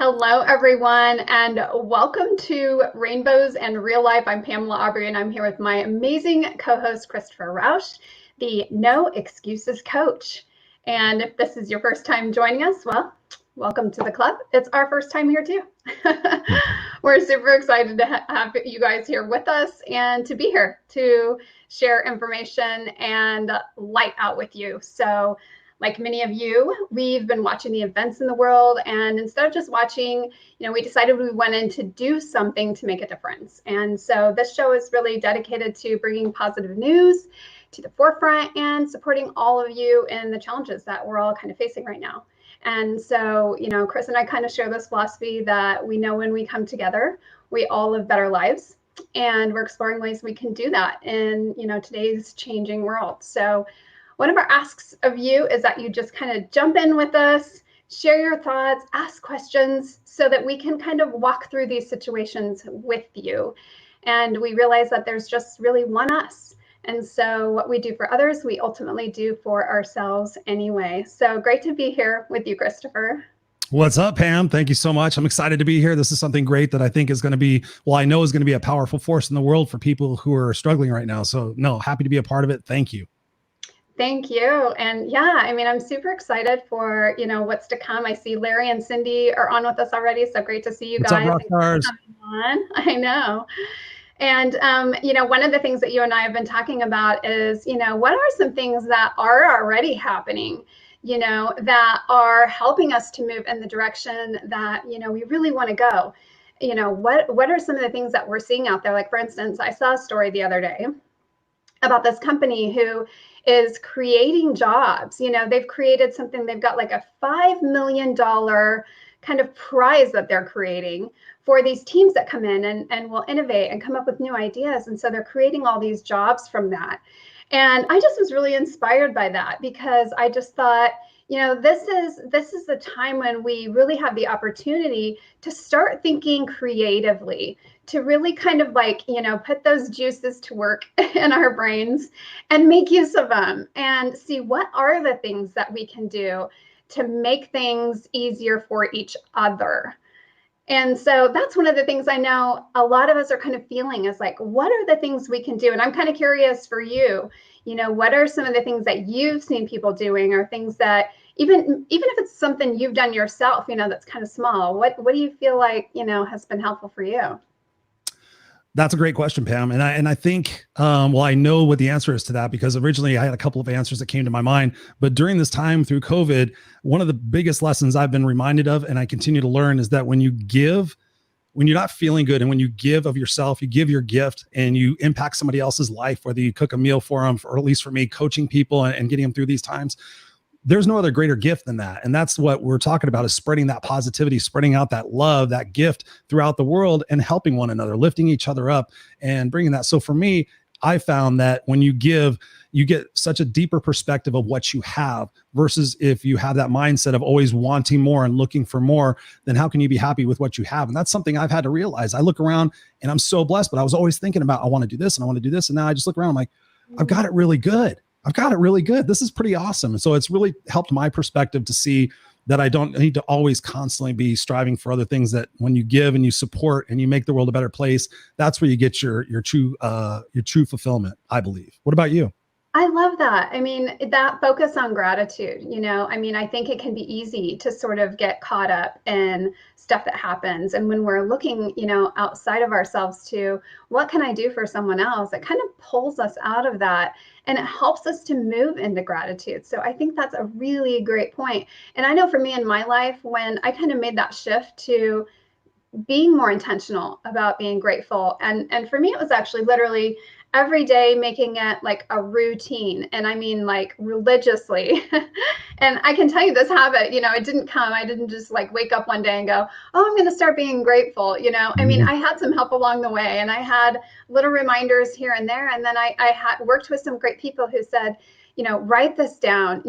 Hello, everyone, and welcome to Rainbows and Real Life. I'm Pamela Aubrey, and I'm here with my amazing co-host, Christopher Rausch, the No Excuses Coach. And if this is your first time joining us, well, welcome to the club. It's our first time here, too. We're super excited to have you guys here with us and to be here to share information and light out with you. So, like many of you, we've been watching the events in the world, and instead of just watching, we decided we wanted to do something to make a difference. And so this show is really dedicated to bringing positive news to the forefront and supporting all of you in the challenges that we're all kind of facing right now. And so, Chris and I kind of share this philosophy that we know when we come together, we all live better lives, and we're exploring ways we can do that in, today's changing world. So one of our asks of you is that you just kind of jump in with us, share your thoughts, ask questions so that we can kind of walk through these situations with you. And we realize that there's just really one us. And so what we do for others, we ultimately do for ourselves anyway. So great to be here with you, Christopher. What's up, Pam? Thank you so much. I'm excited to be here. This is something great that I think is going to be, I know is going to be a powerful force in the world for people who are struggling right now. So no, happy to be a part of it. Thank you. Thank you. And yeah, I'm super excited for, what's to come. I see Larry and Cindy are on with us already. So great to see you guys. What's up, rock stars? I know. And, one of the things that you and I have been talking about is, what are some things that are already happening, that are helping us to move in the direction that, we really want to go? What are some of the things that we're seeing out there? Like, for instance, I saw a story the other day about this company who is creating jobs. They've created something, they've got like a $5 million kind of prize that they're creating for these teams that come in and will innovate and come up with new ideas. And so they're creating all these jobs from that. And I just was really inspired by that, because I just thought, this is the time when we really have the opportunity to start thinking creatively, to really kind of put those juices to work in our brains and make use of them and see what are the things that we can do to make things easier for each other. And so that's one of the things I know a lot of us are kind of feeling is like, what are the things we can do? And I'm kind of curious for you, what are some of the things that you've seen people doing, or things that even if it's something you've done yourself, that's kind of small, what do you feel like, has been helpful for you? That's a great question, Pam. And I think, I know what the answer is to that, because originally I had a couple of answers that came to my mind. But during this time through COVID, one of the biggest lessons I've been reminded of, and I continue to learn, is that when you give, when you're not feeling good, and when you give of yourself, you give your gift and you impact somebody else's life, whether you cook a meal for them, or at least for me, coaching people and getting them through these times, there's no other greater gift than that. And that's what we're talking about, is spreading that positivity, spreading out that love, that gift throughout the world, and helping one another, lifting each other up and bringing that. So for me, I found that when you give, you get such a deeper perspective of what you have, versus if you have that mindset of always wanting more and looking for more, then how can you be happy with what you have? And that's something I've had to realize. I look around and I'm so blessed, but I was always thinking about, I want to do this and I want to do this. And now I just look around, I'm like, I've got it really good. I've got it really good. This is pretty awesome. And so it's really helped my perspective to see that I don't need to always constantly be striving for other things, that when you give and you support and you make the world a better place, that's where you get your true fulfillment, I believe. What about you? I love that. That focus on gratitude, I think it can be easy to sort of get caught up in stuff that happens. And when we're looking, outside of ourselves to what can I do for someone else, it kind of pulls us out of that, and it helps us to move into gratitude. So I think that's a really great point. And I know for me in my life, when I kind of made that shift to being more intentional about being grateful, and for me, it was actually literally every day making it like a routine, and I mean like religiously. And I can tell you this habit, it didn't come, I didn't just like wake up one day and go, oh, I'm going to start being grateful. I had some help along the way, and I had little reminders here and there. And then I had worked with some great people who said, write this down,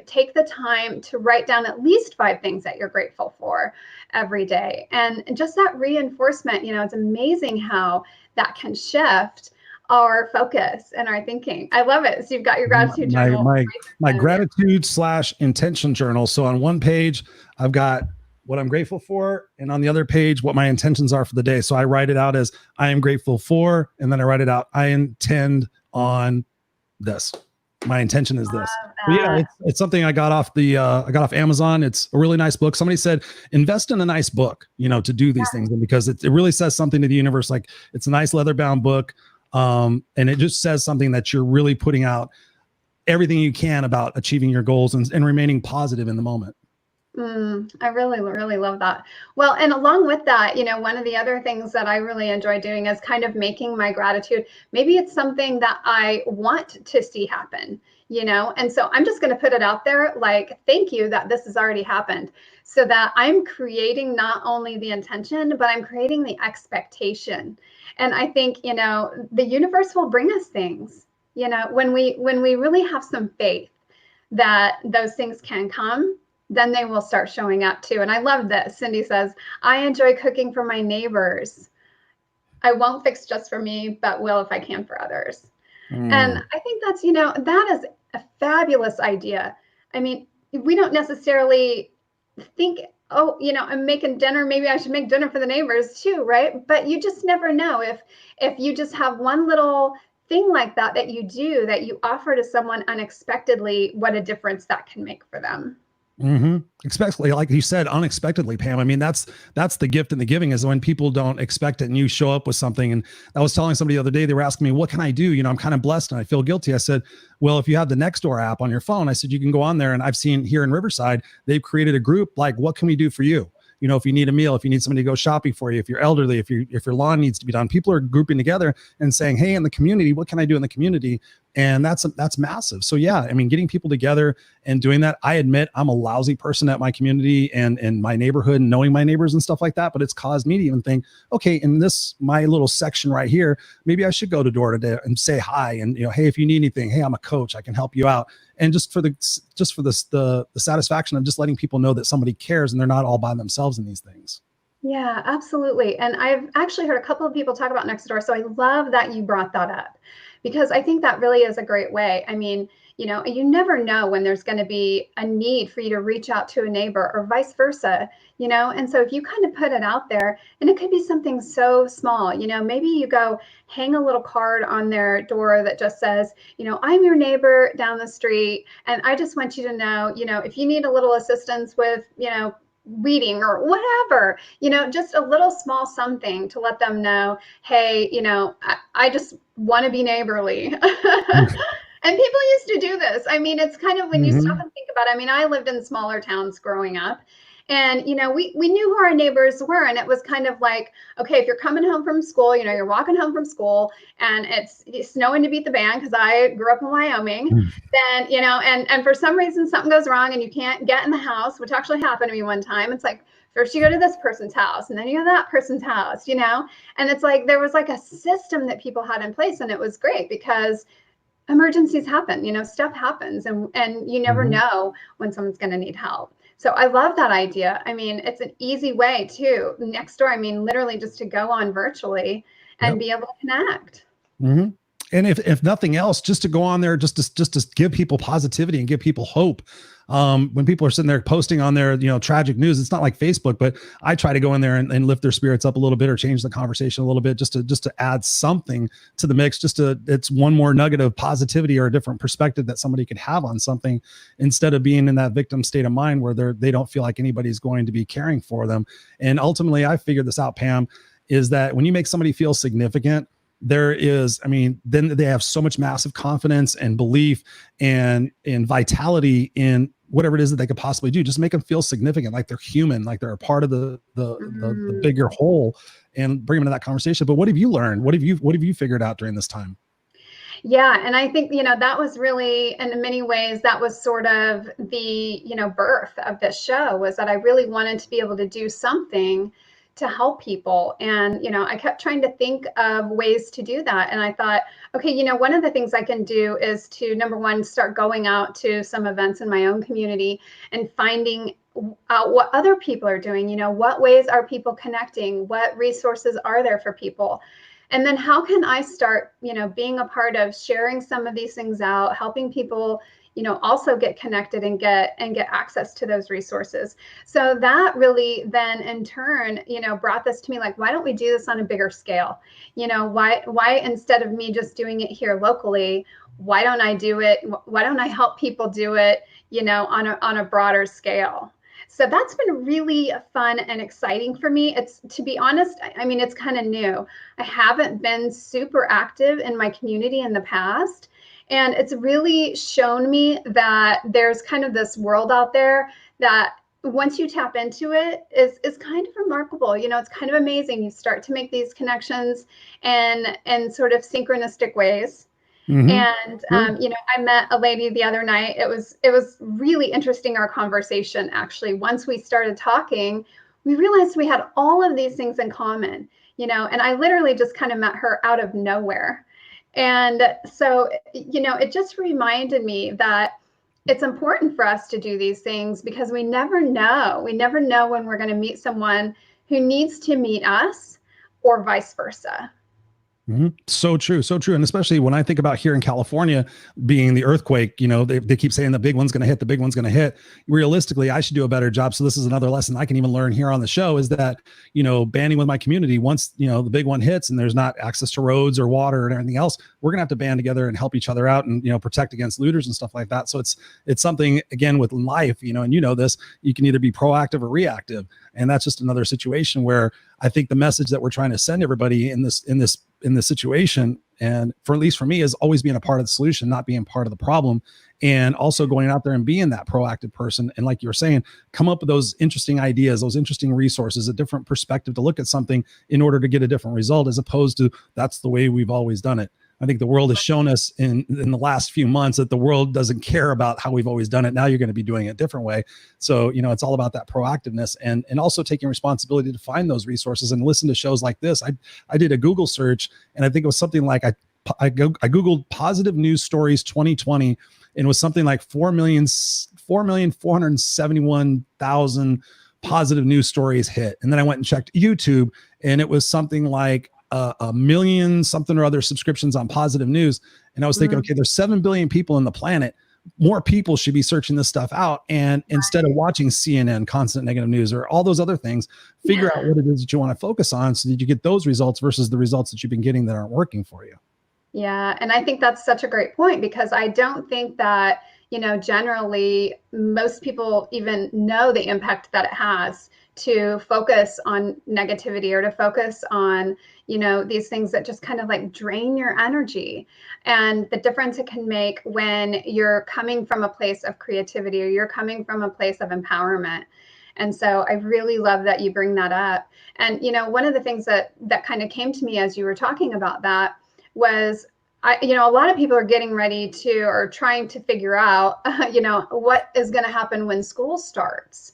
take the time to write down at least 5 things that you're grateful for every day. And just that reinforcement, it's amazing how that can shift our focus and our thinking. I love it. So you've got your gratitude journal. My gratitude / intention journal. So on one page, I've got what I'm grateful for, and on the other page, what my intentions are for the day. So I write it out as I am grateful for, and then I write it out, I intend on this. My intention is this. But yeah, it's something I got off Amazon. It's a really nice book. Somebody said, invest in a nice book, to do these things. And because it really says something to the universe. Like, it's a nice leather bound book. And it just says something that you're really putting out everything you can about achieving your goals and remaining positive in the moment. I really, really love that. Well, and along with that, one of the other things that I really enjoy doing is kind of making my gratitude. Maybe it's something that I want to see happen, and so I'm just going to put it out there like, thank you that this has already happened, so that I'm creating not only the intention, but I'm creating the expectation. And I think, the universe will bring us things, when we really have some faith that those things can come, then they will start showing up too. And I love this. Cindy says, I enjoy cooking for my neighbors. I won't fix just for me, but will if I can for others. And I think that's, that is a fabulous idea. I mean, we don't necessarily think, oh, I'm making dinner. Maybe I should make dinner for the neighbors too, right? But you just never know if you just have one little thing like that you do, that you offer to someone unexpectedly, what a difference that can make for them. Especially like you said, unexpectedly, Pam. I mean, that's the gift in the giving, is when people don't expect it and you show up with something. And I was telling somebody the other day, they were asking me, what can I do? I'm kind of blessed and I feel guilty. I said, well, if you have the Nextdoor app on your phone, I said, you can go on there. And I've seen here in Riverside, they've created a group like, what can we do for you? If you need a meal, if you need somebody to go shopping for you, if you're elderly, if your lawn needs to be done, people are grouping together and saying, hey, in the community, what can I do in the community? And that's massive. So yeah, I mean, getting people together and doing that. I admit I'm a lousy person at my community and my neighborhood and knowing my neighbors and stuff like that. But it's caused me to even think, okay, in my little section right here, maybe I should go to door to door and say hi. And, hey, if you need anything, hey, I'm a coach, I can help you out. And just for the satisfaction of just letting people know that somebody cares and they're not all by themselves in these things. Yeah, absolutely. And I've actually heard a couple of people talk about Nextdoor. So I love that you brought that up, because I think that really is a great way. I mean, you never know when there's going to be a need for you to reach out to a neighbor or vice versa, and so if you kind of put it out there, and it could be something so small, maybe you go hang a little card on their door that just says, I'm your neighbor down the street, and I just want you to know, if you need a little assistance with, weeding or whatever, just a little small something to let them know, hey, I just want to be neighborly. And people used to do this. I mean, it's kind of, when you stop and think about it, I mean, I lived in smaller towns growing up, and, we knew who our neighbors were. And it was kind of like, okay, if you're coming home from school, you're walking home from school and it's snowing to beat the band, because I grew up in Wyoming, then, and for some reason something goes wrong and you can't get in the house, which actually happened to me one time. It's like, first you go to this person's house and then you go to that person's house, and it's like, there was like a system that people had in place, and it was great because emergencies happen, stuff happens, and you never know when someone's going to need help. So I love that idea. I mean, it's an easy way too. Nextdoor, I mean, literally just to go on virtually and be able to connect. And if nothing else, just to go on there, just to give people positivity and give people hope. When people are sitting there posting on their, tragic news, it's not like Facebook, but I try to go in there and lift their spirits up a little bit or change the conversation a little bit, just to add something to the mix. It's one more nugget of positivity or a different perspective that somebody could have on something, instead of being in that victim state of mind where they don't feel like anybody's going to be caring for them. And ultimately, I figured this out, Pam, is that when you make somebody feel significant, then they have so much massive confidence and belief and vitality in whatever it is that they could possibly do. Just make them feel significant, like they're human, like they're a part of the bigger whole, and bring them into that conversation. But what have you learned? What have you figured out during this time? Yeah. And I think, that was really, in many ways, that was sort of the, birth of this show, was that I really wanted to be able to do something to help people. And, I kept trying to think of ways to do that. And I thought, okay, one of the things I can do is to, number one, start going out to some events in my own community and finding out what other people are doing. What ways are people connecting? What resources are there for people? And then how can I start, being a part of sharing some of these things out, helping people, also get connected and get access to those resources. So that really then in turn, brought this to me, like, why don't we do this on a bigger scale? Why instead of me just doing it here locally, why don't I do it? Why don't I help people do it, on a broader scale? So that's been really fun and exciting for me. It's, to be honest, I mean, it's kind of new. I haven't been super active in my community in the past. And it's really shown me that there's kind of this world out there that once you tap into it is kind of remarkable. It's kind of amazing. You start to make these connections in sort of synchronistic ways. And I met a lady the other night. It was really interesting, our conversation. Actually, once we started talking, we realized we had all of these things in common, and I literally just kind of met her out of nowhere. And so, it just reminded me that it's important for us to do these things, because we never know when we're going to meet someone who needs to meet us, or vice versa. So true. So true. And especially when I think about here in California being the earthquake, they keep saying the big one's going to hit, the big one's going to hit. Realistically, I should do a better job. So this is another lesson I can even learn here on the show, is that, banding with my community. Once, the big one hits and there's not access to roads or water and everything else, we're going to have to band together and help each other out and, protect against looters and stuff like that. So it's something, again, with life, and this, you can either be proactive or reactive. And that's just another situation where I think the message that we're trying to send everybody in this situation, and for at least for me, is always being a part of the solution, not being part of the problem, and also going out there and being that proactive person. And like you were saying, come up with those interesting ideas, those interesting resources, a different perspective to look at something in order to get a different result, as opposed to that's the way we've always done it. I think the world has shown us in the last few months that the world doesn't care about how we've always done it. Now you're going to be doing it a different way. So, it's all about that proactiveness and also taking responsibility to find those resources and listen to shows like this. I did a Google search, and I think it was something like I Googled positive news stories 2020, and it was something like 4,471,000 positive news stories hit. And then I went and checked YouTube, and it was something like a million something or other subscriptions on positive news. And I was thinking, okay, there's 7 billion people on the planet. More people should be searching this stuff out. And instead of watching CNN, constant negative news, or all those other things, figure out what it is that you want to focus on so that you get those results versus the results that you've been getting that aren't working for you. Yeah. And I think that's such a great point, because I don't think that, generally most people even know the impact that it has to focus on negativity, or to focus on, these things that just kind of like drain your energy, and the difference it can make when you're coming from a place of creativity, or you're coming from a place of empowerment. And so I really love that you bring that up. And, one of the things that kind of came to me as you were talking about that was, a lot of people are getting ready to, or trying to figure out, what is going to happen when school starts.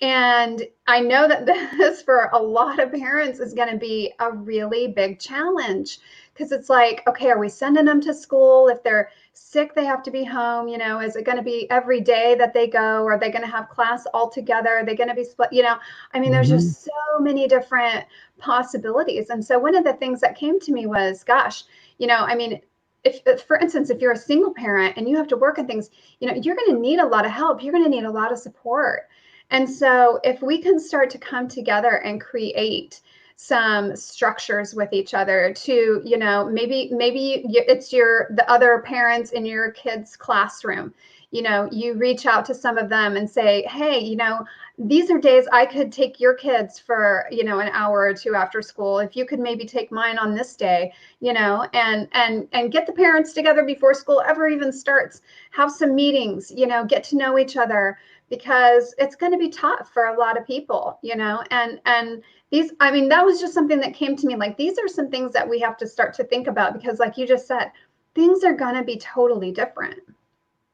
And I know that this, for a lot of parents, is going to be a really big challenge, because it's like, okay, are we sending them to school? If they're sick, they have to be home. Is it going to be every day that they go? Are they going to have class all together? Are they going to be split? There's just so many different possibilities. And so one of the things that came to me was, gosh, if, for instance, if you're a single parent and you have to work and things, you're going to need a lot of help. You're going to need a lot of support. And so if we can start to come together and create some structures with each other to, maybe it's the other parents in your kid's classroom, you reach out to some of them and say, hey, these are days I could take your kids for, an hour or two after school. If you could maybe take mine on this day, and get the parents together before school ever even starts, have some meetings, get to know each other, because it's going to be tough for a lot of people, and these, that was just something that came to me. Like, these are some things that we have to start to think about, because like you just said, things are going to be totally different.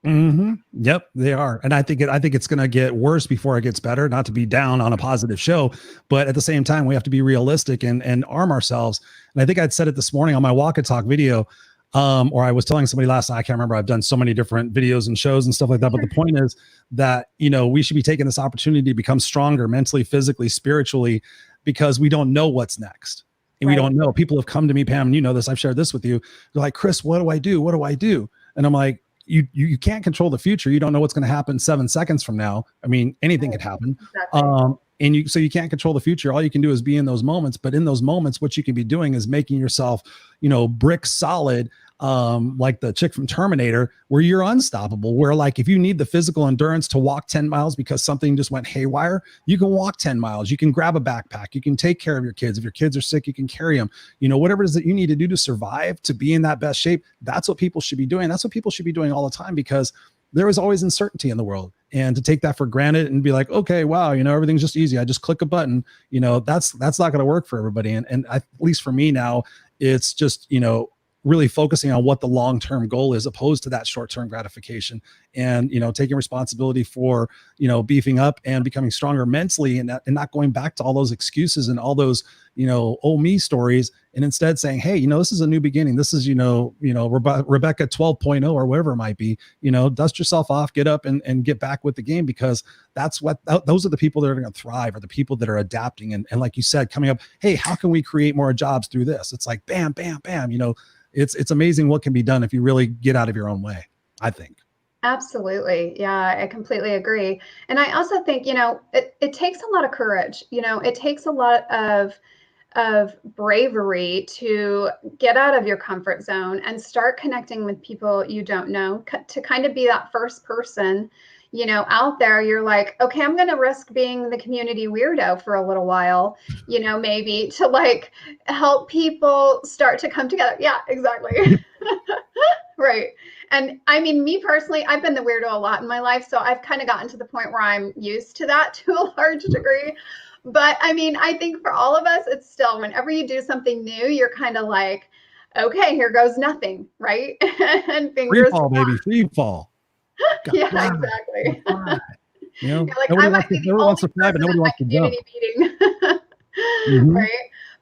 Yep, they are. And I think it's going to get worse before it gets better, not to be down on a positive show, but at the same time, we have to be realistic and arm ourselves. And I think I'd said it this morning on my Walk and Talk video, or I was telling somebody last night, I can't remember. I've done so many different videos and shows and stuff like that. But the point is that, we should be taking this opportunity to become stronger mentally, physically, spiritually, because we don't know what's next. And we don't know. People have come to me, Pam, and you know this, I've shared this with you. They're like, Chris, what do I do? What do I do? And I'm like, you can't control the future. You don't know what's going to happen 7 seconds from now. I mean, anything could happen. Exactly. And you can't control the future. All you can do is be in those moments. But in those moments, what you can be doing is making yourself, brick solid, like the chick from Terminator, where you're unstoppable, where like if you need the physical endurance to walk 10 miles because something just went haywire, you can walk 10 miles. You can grab a backpack. You can take care of your kids. If your kids are sick, you can carry them. Whatever it is that you need to do to survive, to be in that best shape, that's what people should be doing. That's what people should be doing all the time, because there is always uncertainty in the world. And to take that for granted and be like, okay, wow, everything's just easy, I just click a button, that's not going to work for everybody. And at least for me now, it's just, really focusing on what the long-term goal is, opposed to that short-term gratification, and taking responsibility for beefing up and becoming stronger mentally, and not going back to all those excuses and all those oh me stories, and instead saying, hey, this is a new beginning. This is Rebecca 12.0 or whatever it might be. Dust yourself off, get up and get back with the game, because those are the people that are going to thrive, are the people that are adapting, and like you said, coming up, hey, how can we create more jobs through this? It's like bam, bam, bam. It's amazing what can be done if you really get out of your own way, I think. Absolutely. Yeah, I completely agree. And I also think, it takes a lot of courage. It takes a lot of bravery to get out of your comfort zone and start connecting with people you don't know, to kind of be that first person, out there. You're like, okay, I'm going to risk being the community weirdo for a little while, maybe to like help people start to come together. Yeah, exactly. Right. And I mean, me personally, I've been the weirdo a lot in my life. So I've kind of gotten to the point where I'm used to that to a large degree. But I mean, I think for all of us, it's still, whenever you do something new, you're kind of like, okay, here goes nothing, right? And Free fingers fall, baby, free fall. God, yeah, wow. exactly. You're like, nobody I might be the wants only to fly, but person nobody at my wants to jump. community meeting, Mm-hmm. right?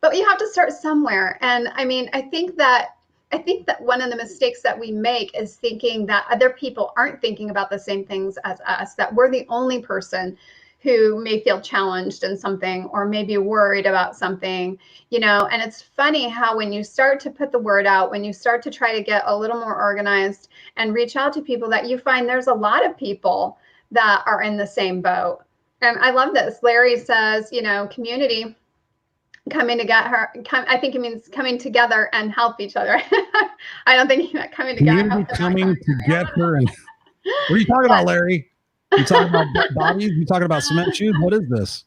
But you have to start somewhere. And I mean, I think that one of the mistakes that we make is thinking that other people aren't thinking about the same things as us, that we're the only person who may feel challenged in something or maybe worried about something, and it's funny how when you start to put the word out, when you start to try to get a little more organized and reach out to people, that you find there's a lot of people that are in the same boat. And I love this. Larry says, community, coming together. I think it means coming together and help each other. I don't think he meant coming together. Community coming together. And what are you talking about, Larry? You talking about bodies? You talking about cement shoes? What is this?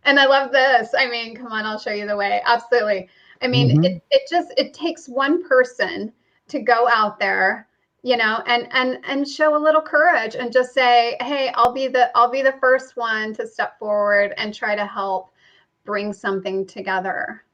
And I love this. I mean, come on, I'll show you the way. Absolutely. I mean, it takes one person to go out there, and show a little courage and just say, hey, I'll be the first one to step forward and try to help bring something together.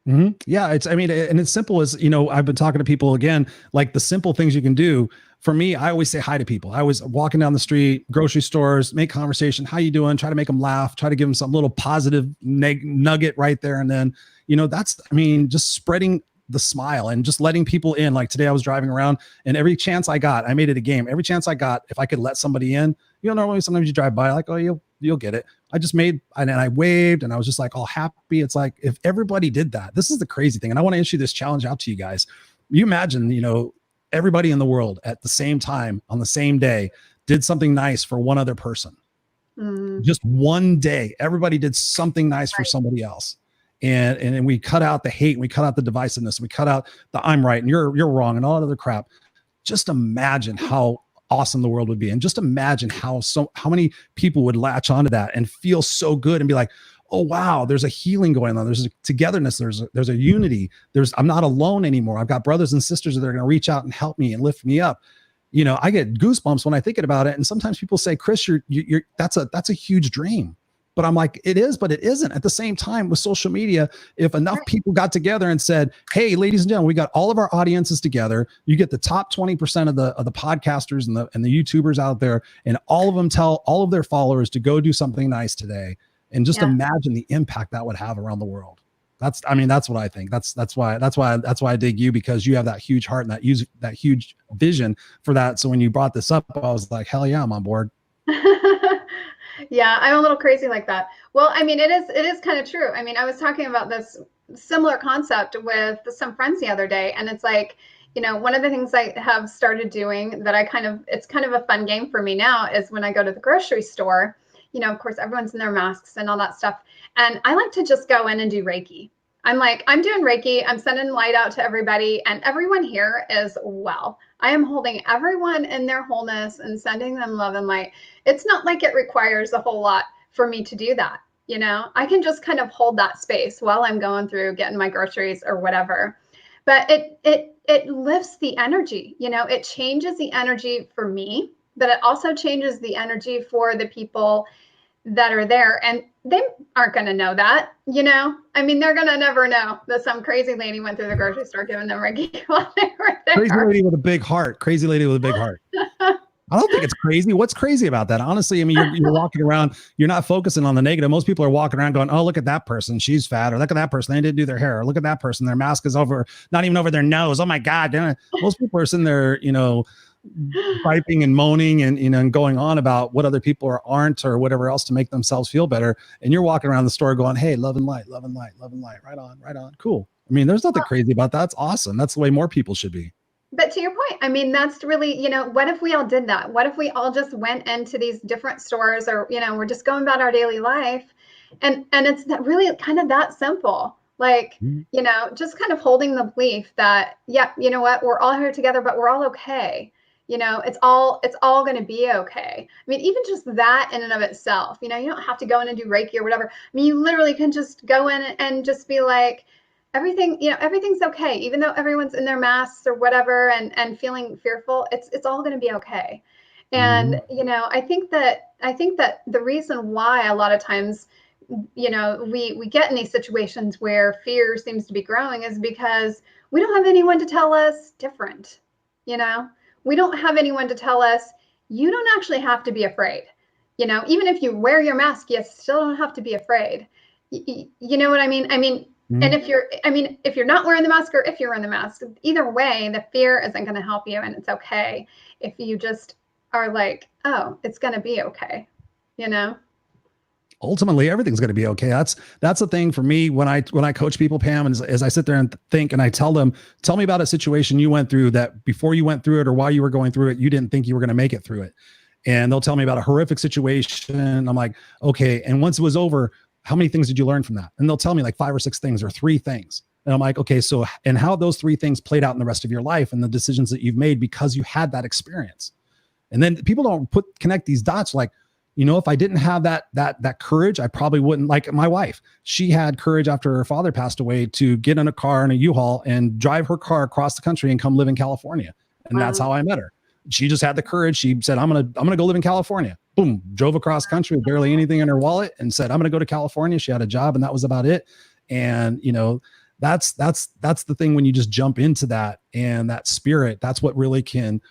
Mm-hmm. Yeah, and it's simple as, I've been talking to people again, like the simple things you can do. For me, I always say hi to people. I was walking down the street, grocery stores, make conversation. How you doing? Try to make them laugh, try to give them some little positive nugget right there. And then, just spreading the smile and just letting people in. Like today I was driving around, and every chance I got, I made it a game. Every chance I got, if I could let somebody in, normally sometimes you drive by like, oh, you'll get it. And I waved, and I was just like all happy. It's like, if everybody did that, this is the crazy thing. And I want to issue this challenge out to you guys. You imagine, everybody in the world at the same time on the same day did something nice for one other person. Just one day, everybody did something nice for somebody else. And we cut out the hate, and we cut out the divisiveness, we cut out the I'm right and you're wrong and all that other crap. Just imagine how awesome the world would be. And just imagine how many people would latch onto that and feel so good and be like, oh, wow, there's a healing going on. There's a togetherness. There's a unity. I'm not alone anymore. I've got brothers and sisters that are going to reach out and help me and lift me up. I get goosebumps when I think about it. And sometimes people say, Chris, that's a huge dream. But I'm like, it is, but it isn't. At the same time, with social media, if enough people got together and said, hey, ladies and gentlemen, we got all of our audiences together. You get the top 20% of the podcasters and the YouTubers out there, and all of them tell all of their followers to go do something nice today. And just imagine the impact that would have around the world. That's what I think. That's why I dig you, because you have that huge heart and that huge vision for that. So when you brought this up, I was like, hell yeah, I'm on board. Yeah, I'm a little crazy like that. Well, I mean, it is kind of true. I mean, I was talking about this similar concept with some friends the other day, and it's like, one of the things I have started doing that it's kind of a fun game for me now is when I go to the grocery store, of course, everyone's in their masks and all that stuff. And I like to just go in and do Reiki. I'm like, I'm doing Reiki. I'm sending light out to everybody, and everyone here is well. I am holding everyone in their wholeness and sending them love and light. It's not like it requires a whole lot for me to do that. I can just kind of hold that space while I'm going through getting my groceries or whatever. But it lifts the energy, it changes the energy for me, but it also changes the energy for the people that are there. And they aren't going to know that, I mean, they're going to never know that some crazy lady went through the grocery store giving them Reiki while they were there. Crazy lady with a big heart. Crazy lady with a big heart. I don't think it's crazy. What's crazy about that? Honestly, I mean, you're walking around, you're not focusing on the negative. Most people are walking around going, oh, look at that person, she's fat, or look at that person, they didn't do their hair, or look at that person, their mask is over, not even over their nose. Oh my God. Most people are sitting there, piping and moaning and going on about what other people aren't or whatever else to make themselves feel better. And you're walking around the store going, hey, love and light, love and light, love and light. Right on, right on. Cool. I mean, there's nothing crazy about that. That's awesome. That's the way more people should be. But to your point, I mean, that's really, what if we all did that? What if we all just went into these different stores, or, we're just going about our daily life, and it's really kind of that simple. Like, just kind of holding the belief that, yeah, you know what, we're all here together, but we're all okay. It's all going to be okay. I mean, even just that in and of itself, you don't have to go in and do Reiki or whatever. I mean, you literally can just go in and just be like, everything's okay, even though everyone's in their masks or whatever and feeling fearful, it's all going to be okay. And, I think that the reason why a lot of times, we get in these situations where fear seems to be growing is because we don't have anyone to tell us different. We don't have anyone to tell us, you don't actually have to be afraid. Even if you wear your mask, you still don't have to be afraid. You know what I mean? I mean, and if you're not wearing the mask, or if you're wearing the mask, either way, the fear isn't going to help you. And it's okay if you just are like, oh, it's going to be okay. Ultimately, everything's going to be okay. That's the thing for me when I coach people, Pam, and as I sit there and think, and I tell them, tell me about a situation you went through that before you went through it, or while you were going through it, you didn't think you were going to make it through it. And they'll tell me about a horrific situation. I'm like, okay. And once it was over, how many things did you learn from that? And they'll tell me like 5 or 6 things or 3 things. And I'm like, okay, so, and how those 3 things played out in the rest of your life and the decisions that you've made because you had that experience. And then people don't connect these dots. Like, if I didn't have that courage, I probably wouldn't. Like my wife, she had courage after her father passed away to get in a car in a U-Haul and drive her car across the country and come live in California. And that's how I met her. She just had the courage. She said, I'm going to go live in California. Boom, drove across country with barely anything in her wallet and said, I'm going to go to California. She had a job and that was about it. And, that's the thing when you just jump into that and that spirit, that's what really can,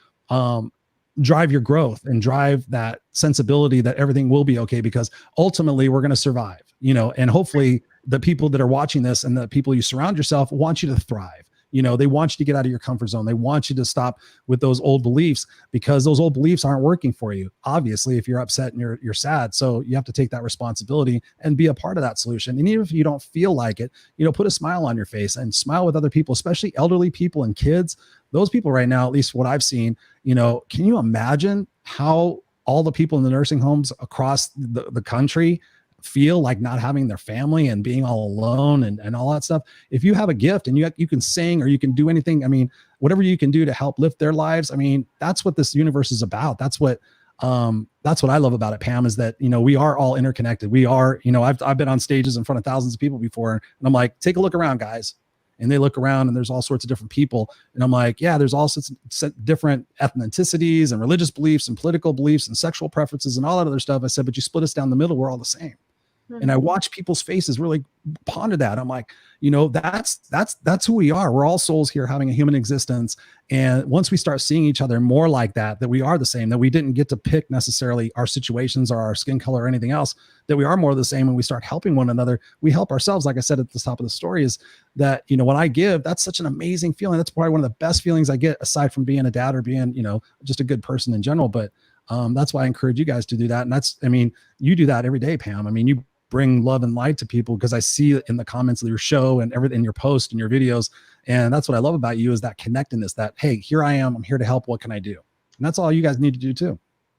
drive your growth and drive that sensibility that everything will be okay, because ultimately we're going to survive, and hopefully the people that are watching this and the people you surround yourself want you to thrive. They want you to get out of your comfort zone. They want you to stop with those old beliefs, because those old beliefs aren't working for you. Obviously, if you're upset and you're sad, so you have to take that responsibility and be a part of that solution. And even if you don't feel like it, put a smile on your face and smile with other people, especially elderly people and kids. Those people right now, at least what I've seen, can you imagine how all the people in the nursing homes across the country feel like not having their family and being all alone and all that stuff? If you have a gift and you can sing or you can do anything, I mean, whatever you can do to help lift their lives. I mean, that's what this universe is about. That's what I love about it, Pam, is that, we are all interconnected. We are, I've been on stages in front of thousands of people before, and I'm like, take a look around, guys. And they look around and there's all sorts of different people. And I'm like, yeah, there's all sorts of different ethnicities and religious beliefs and political beliefs and sexual preferences and all that other stuff. I said, but you split us down the middle, we're all the same. And I watch people's faces really ponder that. I'm like, that's who we are. We're all souls here having a human existence. And once we start seeing each other more like that we are the same, that we didn't get to pick necessarily our situations or our skin color or anything else, that we are more the same, and we start helping one another, we help ourselves. Like I said at the top of the story, is that, when I give, that's such an amazing feeling. That's probably one of the best feelings I get, aside from being a dad or being, just a good person in general. But that's why I encourage you guys to do that. And you do that every day, Pam. You bring love and light to people, because I see it in the comments of your show and everything, your post and your videos. And that's what I love about you, is that connectedness, that, hey, here I am, I'm here to help. What can I do? And that's all you guys need to do too.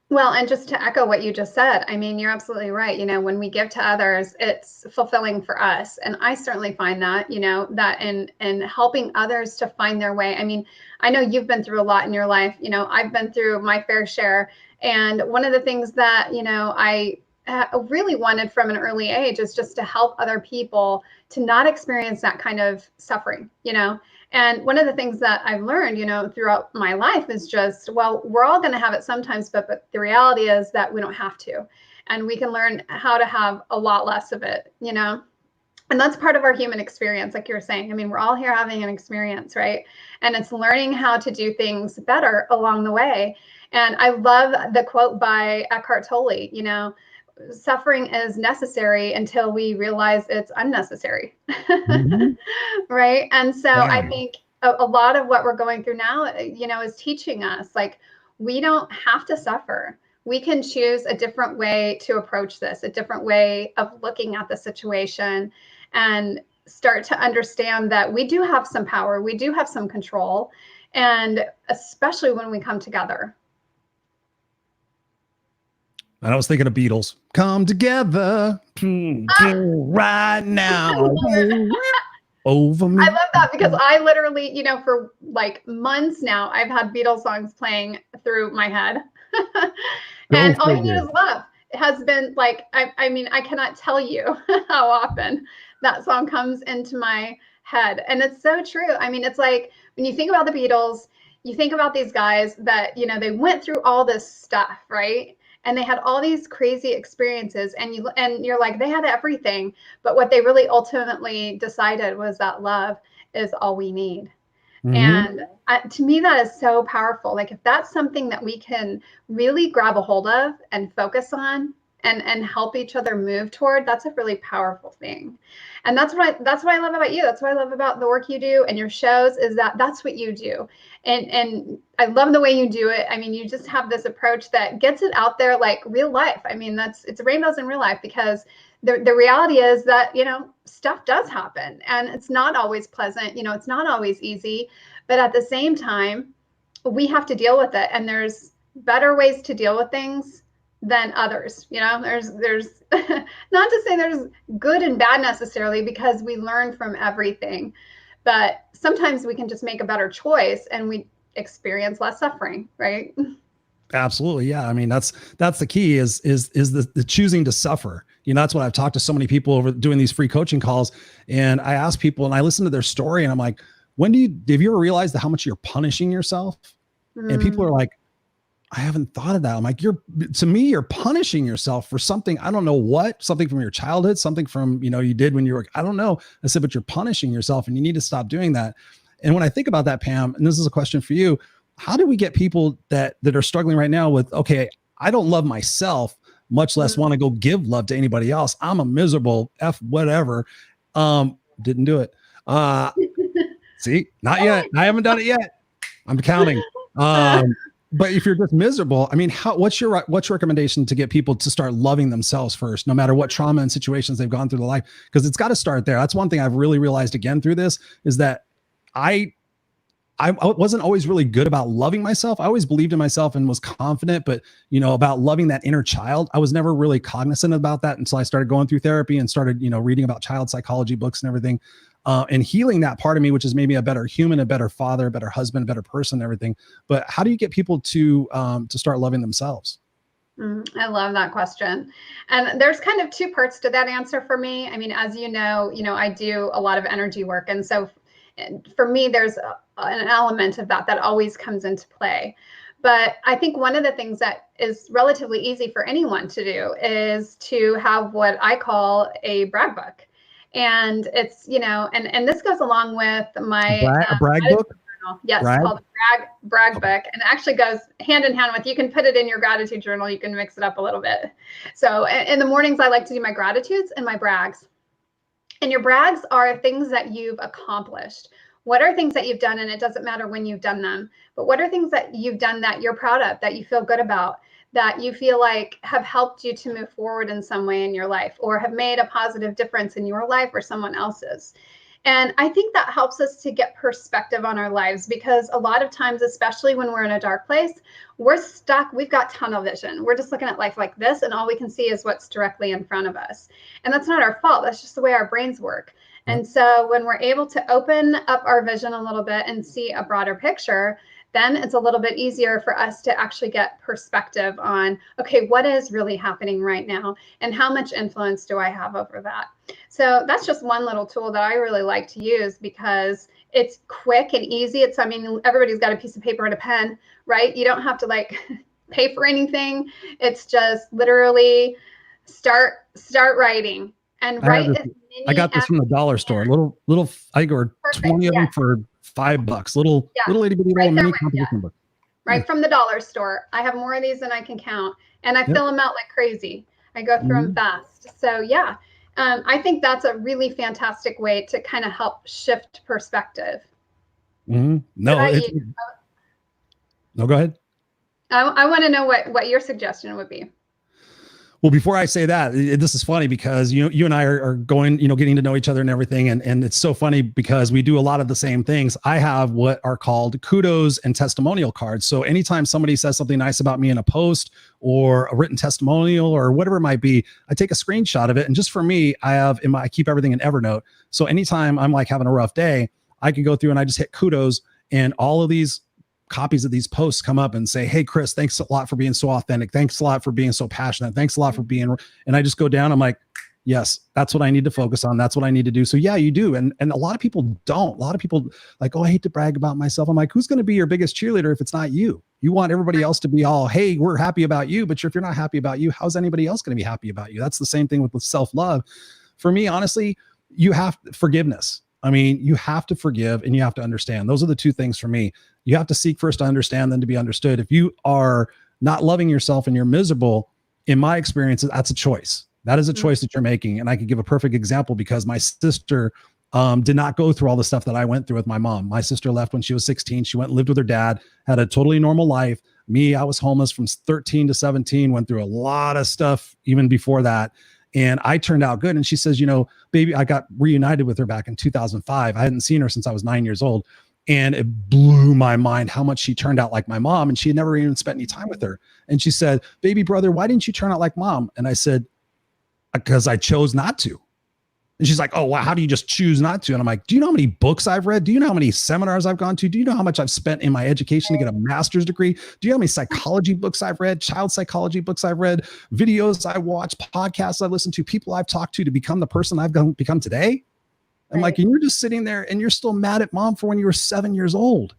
Well, and just to echo what you just said, I mean, you're absolutely right. When we give to others, it's fulfilling for us. And I certainly find that, that in helping others to find their way. I mean, I know you've been through a lot in your life. I've been through my fair share. And one of the things that, I really wanted from an early age is just to help other people to not experience that kind of suffering. And one of the things that I've learned, throughout my life is just, well, we're all going to have it sometimes, but the reality is that we don't have to. And we can learn how to have a lot less of it, And that's part of our human experience, like you were saying. I mean, we're all here having an experience, right? And it's learning how to do things better along the way. And I love the quote by Eckhart Tolle, suffering is necessary until we realize it's unnecessary. Mm-hmm. Right. And so I think a lot of what we're going through now, is teaching us, like, we don't have to suffer. We can choose a different way to approach this, a different way of looking at the situation, and start to understand that we do have some power, we do have some control, and especially when we come together. And I was thinking of Beatles. Come together right now. Over me. I love that, because I literally, for like months now, I've had Beatles songs playing through my head. And All You Need Is Love has been like, I mean, I cannot tell you how often that song comes into my head. And it's so true. I mean, it's like, when you think about the Beatles, you think about these guys that, they went through all this stuff, right? And they had all these crazy experiences, and you're like, they had everything, but what they really ultimately decided was that love is all we need. Mm-hmm. And to me, that is so powerful. Like, if that's something that we can really grab a hold of and focus on and help each other move toward, that's a really powerful thing. And that's what I love about you. That's what I love about the work you do and your shows, is that that's what you do. And I love the way you do it. I mean, you just have this approach that gets it out there like real life. I mean, it's rainbows in real life, because the reality is that, stuff does happen, and it's not always pleasant. It's not always easy, but at the same time, we have to deal with it. And there's better ways to deal with things than others. There's not to say there's good and bad necessarily, because we learn from everything, but sometimes we can just make a better choice and we experience less suffering, right? Absolutely. Yeah. I mean, that's the key, is the choosing to suffer. That's what I've talked to so many people over doing these free coaching calls. And I ask people, and I listen to their story, and I'm like, have you ever realized how much you're punishing yourself? And people are like, I haven't thought of that. I'm like, to me, you're punishing yourself for something. I don't know what, something from your childhood, something from, you did when you were, I don't know. I said, but you're punishing yourself, and you need to stop doing that. And when I think about that, Pam, and this is a question for you, how do we get people that are struggling right now with, okay, I don't love myself, much less want to go give love to anybody else. I'm a miserable F whatever. Didn't do it. See, not yet. I haven't done it yet. I'm counting. But if you're just miserable, I mean, what's your recommendation to get people to start loving themselves first, no matter what trauma and situations they've gone through the life? Because it's got to start there. That's one thing I've really realized again through this, is that I wasn't always really good about loving myself. I always believed in myself and was confident, but about loving that inner child, I was never really cognizant about that until I started going through therapy and started, reading about child psychology books and everything. And healing that part of me, which is maybe a better human, a better father, a better husband, a better person, and everything. But how do you get people to start loving themselves? I love that question. And there's kind of two parts to that answer for me. I mean, as you know, I do a lot of energy work. And so for me, there's an element of that always comes into play. But I think one of the things that is relatively easy for anyone to do is to have what I call a brag book. And it's, and this goes along with my brag book. Journal. Yes, brag? Called brag book, and it actually goes hand in hand with, you can put it in your gratitude journal. You can mix it up a little bit. So in the mornings, I like to do my gratitudes and my brags. And your brags are things that you've accomplished. What are things that you've done? And it doesn't matter when you've done them, but what are things that you've done that you're proud of, that you feel good about, that you feel like have helped you to move forward in some way in your life, or have made a positive difference in your life or someone else's. And I think that helps us to get perspective on our lives, because a lot of times, especially when we're in a dark place, we're stuck. We've got tunnel vision. We're just looking at life like this, and all we can see is what's directly in front of us. And that's not our fault. That's just the way our brains work. And so when we're able to open up our vision a little bit and see a broader picture, then it's a little bit easier for us to actually get perspective on, okay, what is really happening right now, and how much influence do I have over that? So that's just one little tool that I really like to use, because it's quick and easy. I mean, everybody's got a piece of paper and a pen, right? You don't have to like pay for anything. It's just literally start writing and write as many. I got this from the dollar store. Little I got 20 of them for $5. Little itty bitty little mini composition book. Right from the dollar store. I have more of these than I can count, and I fill them out like crazy. I go through them fast. So yeah, I think that's a really fantastic way to kind of help shift perspective. No, no, go ahead. I want to know what your suggestion would be. Well, before I say that, this is funny because you and I are going, getting to know each other and everything. And it's so funny because we do a lot of the same things. I have what are called kudos and testimonial cards. So anytime somebody says something nice about me in a post or a written testimonial or whatever it might be, I take a screenshot of it. And just for me, I keep everything in Evernote. So anytime I'm like having a rough day, I can go through and I just hit kudos, and all of these copies of these posts come up and say, hey, Chris, thanks a lot for being so authentic. Thanks a lot for being so passionate. Thanks a lot for being, and I just go down. I'm like, yes, that's what I need to focus on. That's what I need to do. So yeah, you do. And a lot of people don't. A lot of people like, oh, I hate to brag about myself. I'm like, who's going to be your biggest cheerleader if it's not you? You want everybody else to be all, hey, we're happy about you. But if you're not happy about you, how's anybody else going to be happy about you? That's the same thing with self-love. For me, honestly, you have forgiveness. I mean, you have to forgive and you have to understand. Those are the two things for me. You have to seek first to understand, then to be understood. If you are not loving yourself and you're miserable, in my experience, that's a choice. That is a choice that you're making. And I could give a perfect example because my sister did not go through all the stuff that I went through with my mom. My sister left when she was 16. She went and lived with her dad, had a totally normal life. Me, I was homeless from 13 to 17, went through a lot of stuff even before that. And I turned out good. And she says, baby, I got reunited with her back in 2005. I hadn't seen her since I was 9 years old. And it blew my mind how much she turned out like my mom. And she had never even spent any time with her. And she said, baby brother, why didn't you turn out like mom? And I said, because I chose not to. And she's like, oh, wow, how do you just choose not to? And I'm like, do you know how many books I've read? Do you know how many seminars I've gone to? Do you know how much I've spent in my education to get a master's degree? Do you know how many psychology books I've read, child psychology books I've read, videos I watched, podcasts I've listened to, people I've talked to become the person I've become today? I'm like, and you're just sitting there and you're still mad at mom for when you were 7 years old.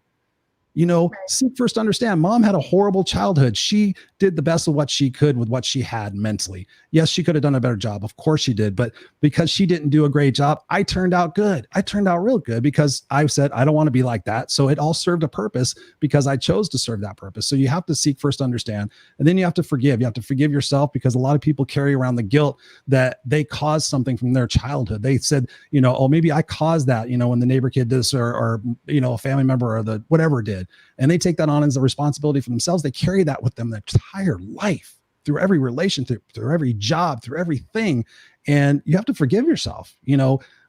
Seek first to understand. Mom had a horrible childhood. She did the best of what she could with what she had mentally. Yes, she could have done a better job. Of course she did. But because she didn't do a great job, I turned out good. I turned out real good because I said, I don't want to be like that. So it all served a purpose because I chose to serve that purpose. So you have to seek first to understand. And then you have to forgive. You have to forgive yourself because a lot of people carry around the guilt that they caused something from their childhood. They said, oh, maybe I caused that, when the neighbor kid did this or a family member or the whatever did. And they take that on as a responsibility for themselves. They carry that with them their entire life, through every relationship, through every job, through everything. And you have to forgive yourself.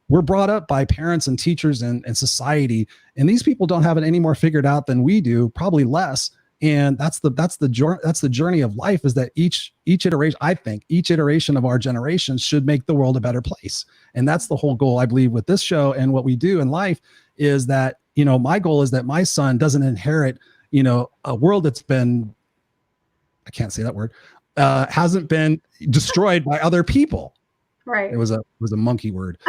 We're brought up by parents and teachers and society, and these people don't have it any more figured out than we do, probably less. And that's the journey of life, is that each iteration, I think each iteration of our generation should make the world a better place. And that's the whole goal, I believe, with this show and what we do in life, is that my goal is that my son doesn't inherit, a world that's been, I can't say that word, hasn't been destroyed by other people. Right. It was a monkey word.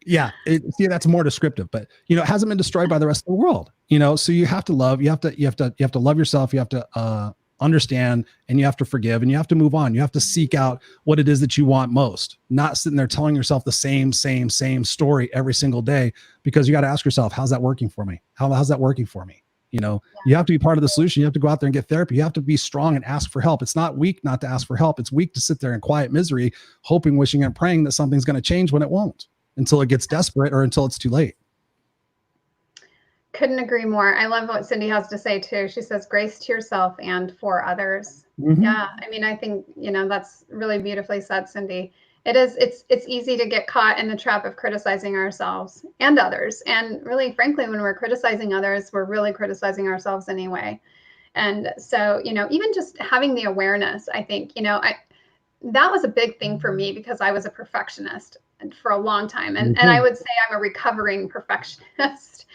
Yeah. That's more descriptive, but it hasn't been destroyed by the rest of the world, so you have to love, you have to love yourself. You have to, understand, and you have to forgive, and you have to move on. You have to seek out what it is that you want most, not sitting there telling yourself the same story every single day, because you got to ask yourself, how's that working for me? How's that working for me? You have to be part of the solution. You have to go out there and get therapy. You have to be strong and ask for help. It's not weak not to ask for help. It's weak to sit there in quiet misery, hoping, wishing, and praying that something's going to change when it won't, until it gets desperate or until it's too late. Couldn't agree more. I love what Cindy has to say too. She says, grace to yourself and for others. Yeah. I mean, I think, that's really beautifully said, Cindy. It's easy to get caught in the trap of criticizing ourselves and others. And really, frankly, when we're criticizing others, we're really criticizing ourselves anyway. And so, even just having the awareness, I think, that was a big thing for me because I was a perfectionist for a long time. And I would say I'm a recovering perfectionist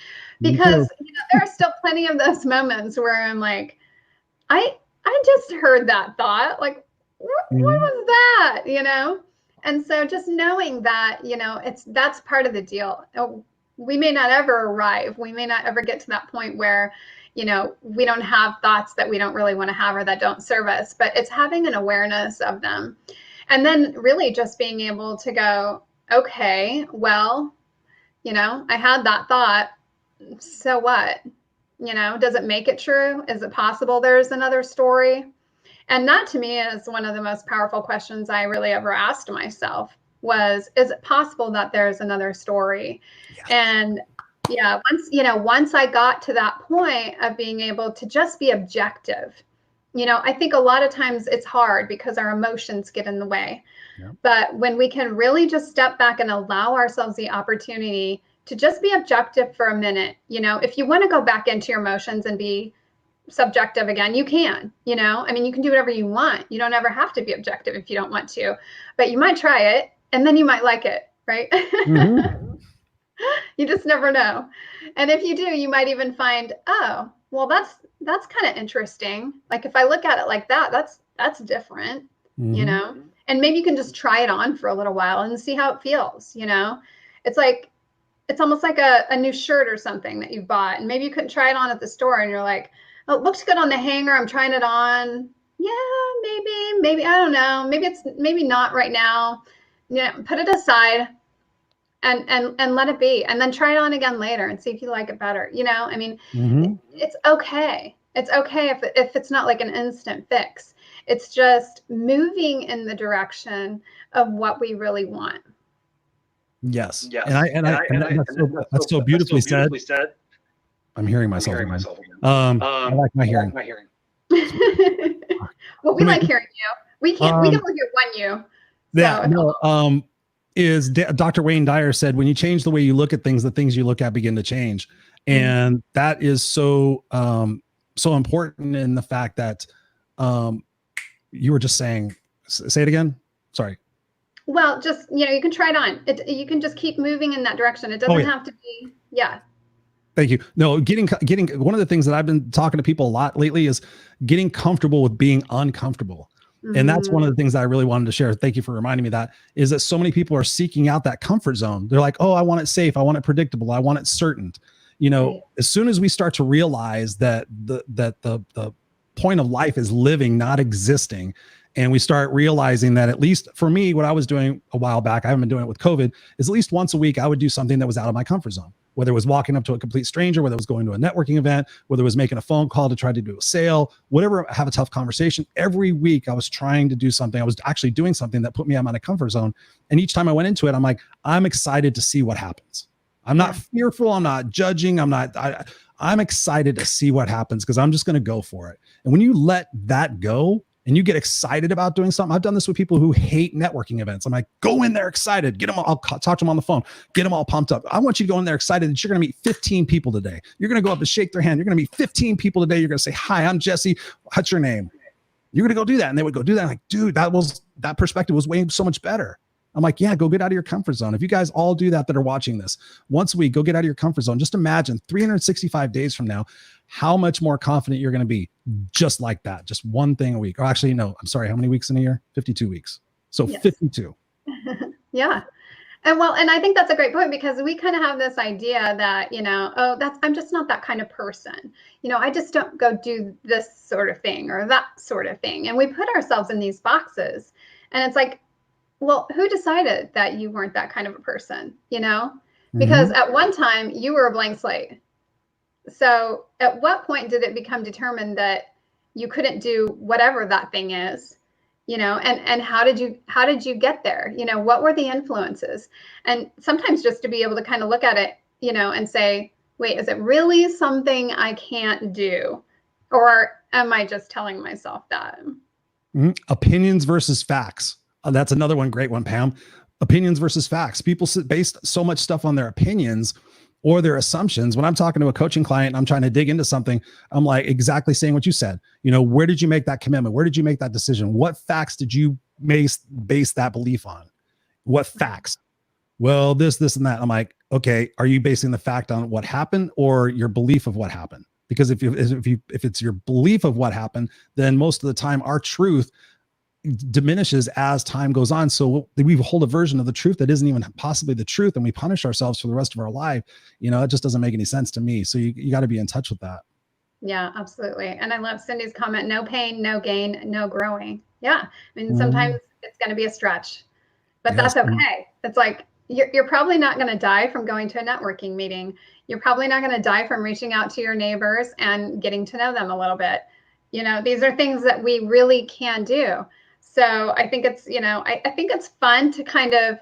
because, there are still plenty of those moments where I'm like, I just heard that thought. Like, what was that? And so just knowing that, that's part of the deal. We may not ever arrive. We may not ever get to that point where, we don't have thoughts that we don't really want to have or that don't serve us, but it's having an awareness of them. And then really just being able to go, okay, well, I had that thought. So what? Does it make it true? Is it possible there's another story? And that to me is one of the most powerful questions I really ever asked myself was, is it possible that there's another story? Yes. And yeah, once I got to that point of being able to just be objective, I think a lot of times it's hard because our emotions get in the way. Yeah. But when we can really just step back and allow ourselves the opportunity to just be objective for a minute, if you want to go back into your emotions and be subjective again, you can, you can do whatever you want. You don't ever have to be objective if you don't want to, but you might try it and then you might like it, right? Mm-hmm. You just never know. And if you do, you might even find, oh, well, that's kind of interesting. Like if I look at it like that, that's different, mm-hmm. And maybe you can just try it on for a little while and see how it feels. It's almost like a new shirt or something that you've bought, and maybe you couldn't try it on at the store and you're like, oh, it looks good on the hanger. I'm trying it on. Yeah, maybe, I don't know. Maybe not right now. Put it aside and let it be. And then try it on again later and see if you like it better. Mm-hmm. It's okay. It's okay if it's not like an instant fix. It's just moving in the direction of what we really want. Yes. That's so beautifully said. I'm hearing myself again. I like my hearing. Well, we like hearing you. We can only hear one you. Yeah. No. Dr. Wayne Dyer said, when you change the way you look at things, the things you look at begin to change, and that is so important in the fact that you were just saying. Say it again. Sorry. Well, just you can try it on. You can just keep moving in that direction. It doesn't have to be. Yeah. Thank you. No, getting one of the things that I've been talking to people a lot lately is getting comfortable with being uncomfortable. Mm-hmm. And that's one of the things that I really wanted to share. Thank you for reminding me that is that so many people are seeking out that comfort zone. They're like, oh, I want it safe. I want it predictable. I want it certain. Right. As soon as we start to realize that the point of life is living, not existing, and we start realizing that, at least for me, what I was doing a while back, I haven't been doing it with COVID, is at least once a week, I would do something that was out of my comfort zone. Whether it was walking up to a complete stranger, whether it was going to a networking event, whether it was making a phone call to try to do a sale, whatever, have a tough conversation. Every week I was trying to do something. I was actually doing something that put me out of my comfort zone. And each time I went into it, I'm like, I'm excited to see what happens. I'm not fearful. I'm not judging. I'm excited to see what happens because I'm just going to go for it. And when you let that go, and you get excited about doing something. I've done this with people who hate networking events. I'm like, go in there excited, get them. I'll talk to them on the phone, get them all pumped up. I want you to go in there excited that you're going to meet 15 people today. You're going to go up and shake their hand. You're going to meet 15 people today. You're going to say, hi, I'm Jesse. What's your name? You're going to go do that. And they would go do that. I'm like, dude, that perspective was way so much better. I'm like, yeah, go get out of your comfort zone. If you guys all do that are watching this, once a week, go get out of your comfort zone. Just imagine 365 days from now, how much more confident you're going to be just like that. Just one thing a week. Or actually, no, I'm sorry. How many weeks in a year? 52 weeks. So yes. 52. Yeah. And I think that's a great point because we kind of have this idea that, I'm just not that kind of person. I just don't go do this sort of thing or that sort of thing. And we put ourselves in these boxes and it's like, well, who decided that you weren't that kind of a person, Because at one time you were a blank slate. So at what point did it become determined that you couldn't do whatever that thing is, and how did you get there? What were the influences? And sometimes just to be able to kind of look at it, and say, wait, is it really something I can't do? Or am I just telling myself that? Opinions versus facts. That's another one. Great one, Pam. Opinions versus facts. People base so much stuff on their opinions or their assumptions. When I'm talking to a coaching client, I'm trying to dig into something. I'm like exactly saying what you said. Where did you make that commitment? Where did you make that decision? What facts did you base that belief on? What facts? Well, this, and that. I'm like, okay, are you basing the fact on what happened or your belief of what happened? Because if it's your belief of what happened, then most of the time our truth diminishes as time goes on. So we hold a version of the truth that isn't even possibly the truth, and we punish ourselves for the rest of our life. It just doesn't make any sense to me. So you got to be in touch with that. Yeah, absolutely. And I love Cindy's comment, no pain, no gain, no growing. Yeah. I mean, sometimes it's going to be a stretch, but that's okay. It's like, you're probably not going to die from going to a networking meeting. You're probably not going to die from reaching out to your neighbors and getting to know them a little bit. These are things that we really can do. So I think it's, I think it's fun to kind of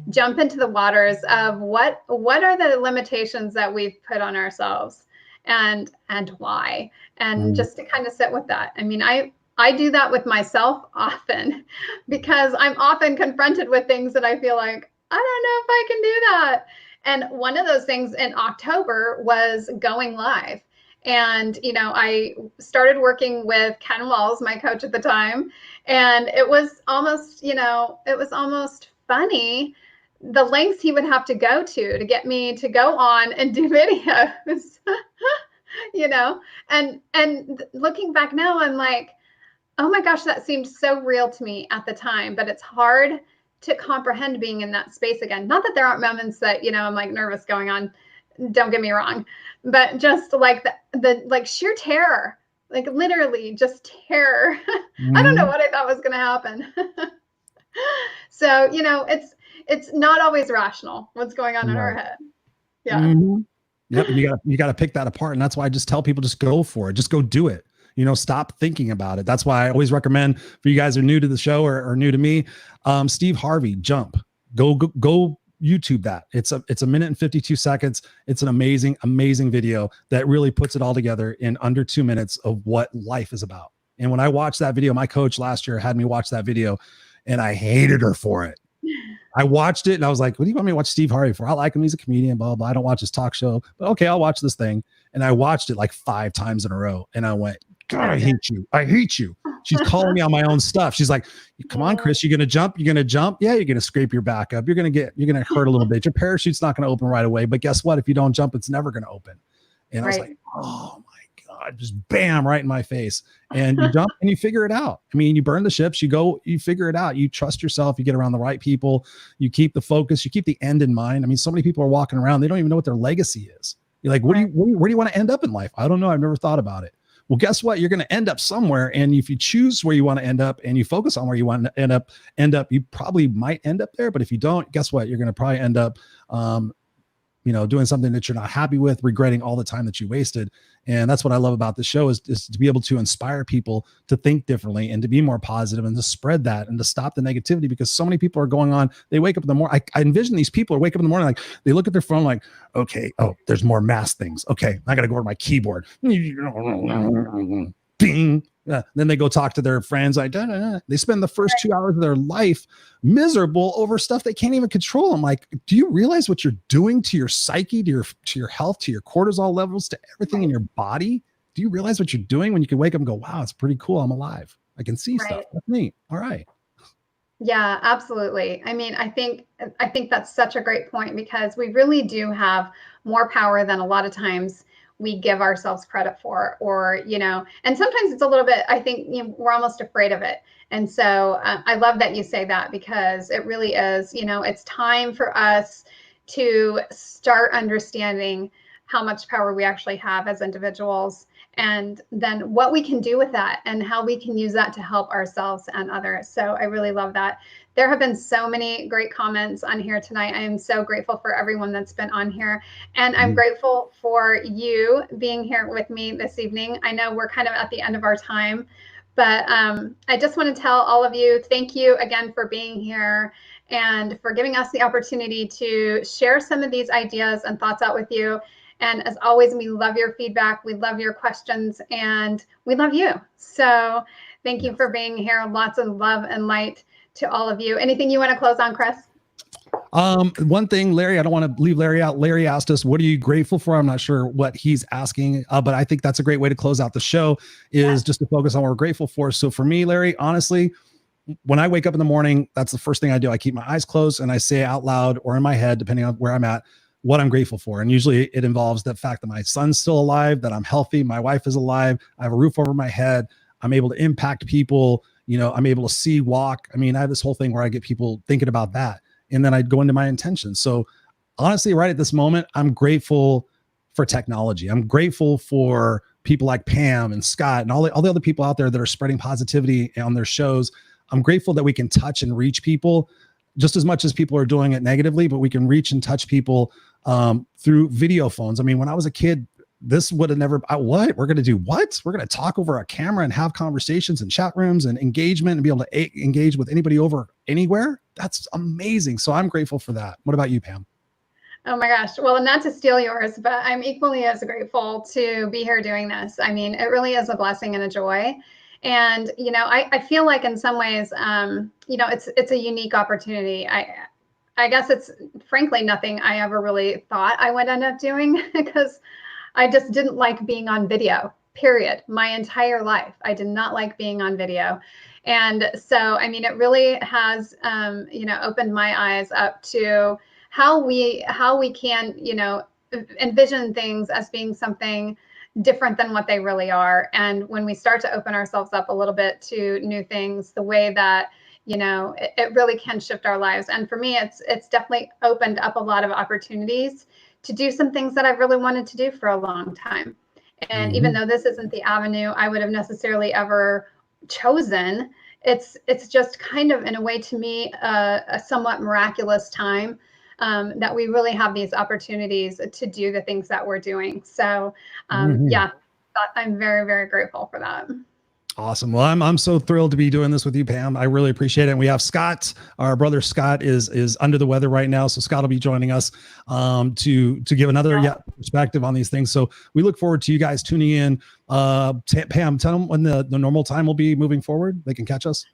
jump into the waters of what are the limitations that we've put on ourselves and why, and just to kind of sit with that. I mean, I do that with myself often because I'm often confronted with things that I feel like, I don't know if I can do that. And one of those things in October was going live. And, I started working with Ken Walls, my coach at the time. And it was almost, it was almost funny the lengths he would have to go to get me to go on and do videos, and looking back now, I'm like, oh my gosh, that seemed so real to me at the time, but it's hard to comprehend being in that space again. Not that there aren't moments that, I'm like nervous going on, don't get me wrong, but just like the like sheer terror, like literally just terror. I don't know what I thought was going to happen. So, it's not always rational what's going on in our head. Yeah. Yep. You got to pick that apart. And that's why I just tell people, just go for it. Just go do it. Stop thinking about it. That's why I always recommend, for you guys who are new to the show or new to me, Steve Harvey, Jump. Go YouTube that. It's a minute and 52 seconds. It's an amazing video that really puts it all together in under 2 minutes of what life is about. And when I watched that video, my coach last year had me watch that video and I hated her for it. I watched it and I was like, what do you want me to watch Steve Harvey for? I like him. He's a comedian, blah, blah. I don't watch his talk show, but okay, I'll watch this thing. And I watched it like 5 times in a row. And I went, God, I hate you. I hate you. She's calling me on my own stuff. She's like, come on, Chris, you're going to jump. You're going to jump. Yeah. You're going to scrape your back up. You're going to hurt a little bit. Your parachute's not going to open right away, but guess what? If you don't jump, it's never going to open. And I was like, oh my God, just bam, right in my face. And you jump and you figure it out. I mean, you burn the ships, you figure it out. You trust yourself. You get around the right people. You keep the focus. You keep the end in mind. I mean, so many people are walking around. They don't even know what their legacy is. You're like, where do you want to end up in life? I don't know. I've never thought about it. Well, guess what? You're going to end up somewhere. And if you choose where you want to end up and you focus on where you want to end up, you probably might end up there. But if you don't, guess what? You're going to probably end up, doing something that you're not happy with, regretting all the time that you wasted. And that's what I love about the show is to be able to inspire people to think differently and to be more positive and to spread that and to stop the negativity, because so many people are going on. They wake up in the morning. I envision these people are wake up in the morning, like they look at their phone like, okay, oh, there's more math things. Okay, I got to go to my keyboard. Ding. Then they go talk to their friends. Like, they spend the first 2 hours of their life miserable over stuff they can't even control. I'm like, do you realize what you're doing to your psyche, to your health, to your cortisol levels, to everything in your body? Do you realize what you're doing when you can wake up and go, wow, it's pretty cool. I'm alive. I can see stuff. That's neat. All right. Yeah, absolutely. I mean, I think that's such a great point, because we really do have more power than a lot of times we give ourselves credit for, or, and sometimes it's a little bit, I think, we're almost afraid of it. And so I love that you say that, because it really is, it's time for us to start understanding how much power we actually have as individuals, and then what we can do with that and how we can use that to help ourselves and others. So I really love that. There have been so many great comments on here tonight. I am so grateful for everyone that's been on here. And I'm grateful for you being here with me this evening. I know we're kind of at the end of our time, but I just want to tell all of you, thank you again for being here and for giving us the opportunity to share some of these ideas and thoughts out with you. And as always, we love your feedback. We love your questions, and we love you. So thank you for being here. Lots of love and light to all of you. Anything you want to close on, Chris? One thing, Larry, I don't want to leave Larry out. Larry asked us, what are you grateful for? I'm not sure what he's asking, but I think that's a great way to close out the show, is just to focus on what we're grateful for. So for me, Larry, honestly, when I wake up in the morning, that's the first thing I do. I keep my eyes closed and I say out loud or in my head, depending on where I'm at, what I'm grateful for. And usually it involves the fact that my son's still alive, that I'm healthy, my wife is alive, I have a roof over my head, I'm able to impact people, I'm able to see, walk. I mean, I have this whole thing where I get people thinking about that. And then I'd go into my intentions. So honestly, right at this moment, I'm grateful for technology. I'm grateful for people like Pam and Scott and all the other people out there that are spreading positivity on their shows. I'm grateful that we can touch and reach people just as much as people are doing it negatively, but we can reach and touch people through video phones. I mean, when I was a kid, this would have never, what? We're going to do what? We're going to talk over a camera and have conversations and chat rooms and engagement and be able to engage with anybody over anywhere. That's amazing. So I'm grateful for that. What about you, Pam? Oh my gosh. Well, not to steal yours, but I'm equally as grateful to be here doing this. I mean, it really is a blessing and a joy. And, I feel like in some ways, it's a unique opportunity. I guess it's frankly nothing I ever really thought I would end up doing, because I just didn't like being on video, period. My entire life, I did not like being on video. And so, I mean, it really has, opened my eyes up to how we can, envision things as being something different than what they really are. And when we start to open ourselves up a little bit to new things, the way that, it really can shift our lives. And for me, it's definitely opened up a lot of opportunities to do some things that I've really wanted to do for a long time. And even though this isn't the avenue I would have necessarily ever chosen, it's just kind of, in a way, to me, a somewhat miraculous time that we really have these opportunities to do the things that we're doing. So yeah, I'm very, very grateful for that. Awesome. Well, I'm so thrilled to be doing this with you, Pam. I really appreciate it. And we have Scott, our brother Scott is under the weather right now. So Scott will be joining us to give another perspective on these things. So we look forward to you guys tuning in. Pam, tell them when the normal time will be moving forward. They can catch us.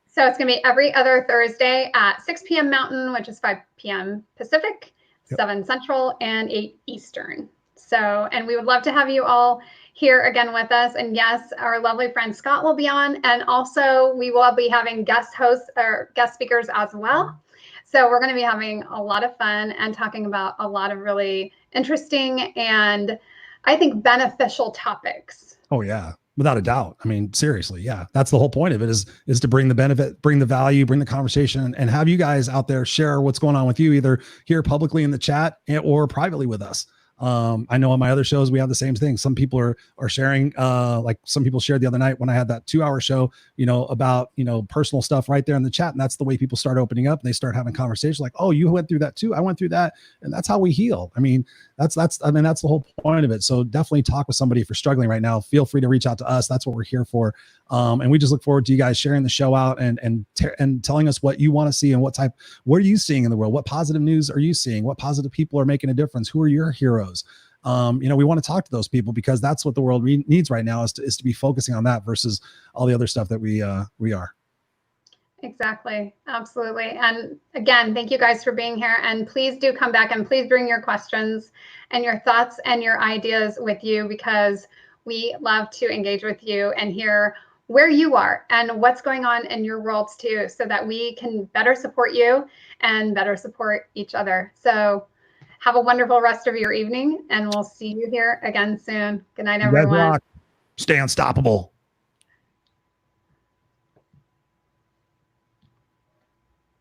So it's going to be every other Thursday at 6 p.m. Mountain, which is 5 p.m. Pacific, 7 Central, and 8 Eastern. So, and we would love to have you all here again with us. And yes, our lovely friend Scott will be on. And also we will be having guest hosts or guest speakers as well. So we're going to be having a lot of fun and talking about a lot of really interesting and, I think, beneficial topics. Oh, yeah. Without a doubt. I mean, seriously. Yeah. That's the whole point of it is to bring the benefit, bring the value, bring the conversation, and have you guys out there share what's going on with you, either here publicly in the chat or privately with us. I know on my other shows, we have the same thing. Some people are sharing, like some people shared the other night when I had that 2-hour show, about, personal stuff right there in the chat. And that's the way people start opening up and they start having conversations like, oh, you went through that too. I went through that. And that's how we heal. I mean, that's the whole point of it. So definitely talk with somebody if you're struggling right now. Feel free to reach out to us. That's what we're here for. And we just look forward to you guys sharing the show out and telling us what you want to see and what are you seeing in the world? What positive news are you seeing? What positive people are making a difference? Who are your heroes? We want to talk to those people because that's what the world needs right now is to be focusing on that versus all the other stuff that we are. Exactly. Absolutely. And again, thank you guys for being here, and please do come back and please bring your questions and your thoughts and your ideas with you, because we love to engage with you and hear where you are and what's going on in your worlds too, so that we can better support you and better support each other. So have a wonderful rest of your evening, and we'll see you here again soon. Good night, everyone. Stay unstoppable.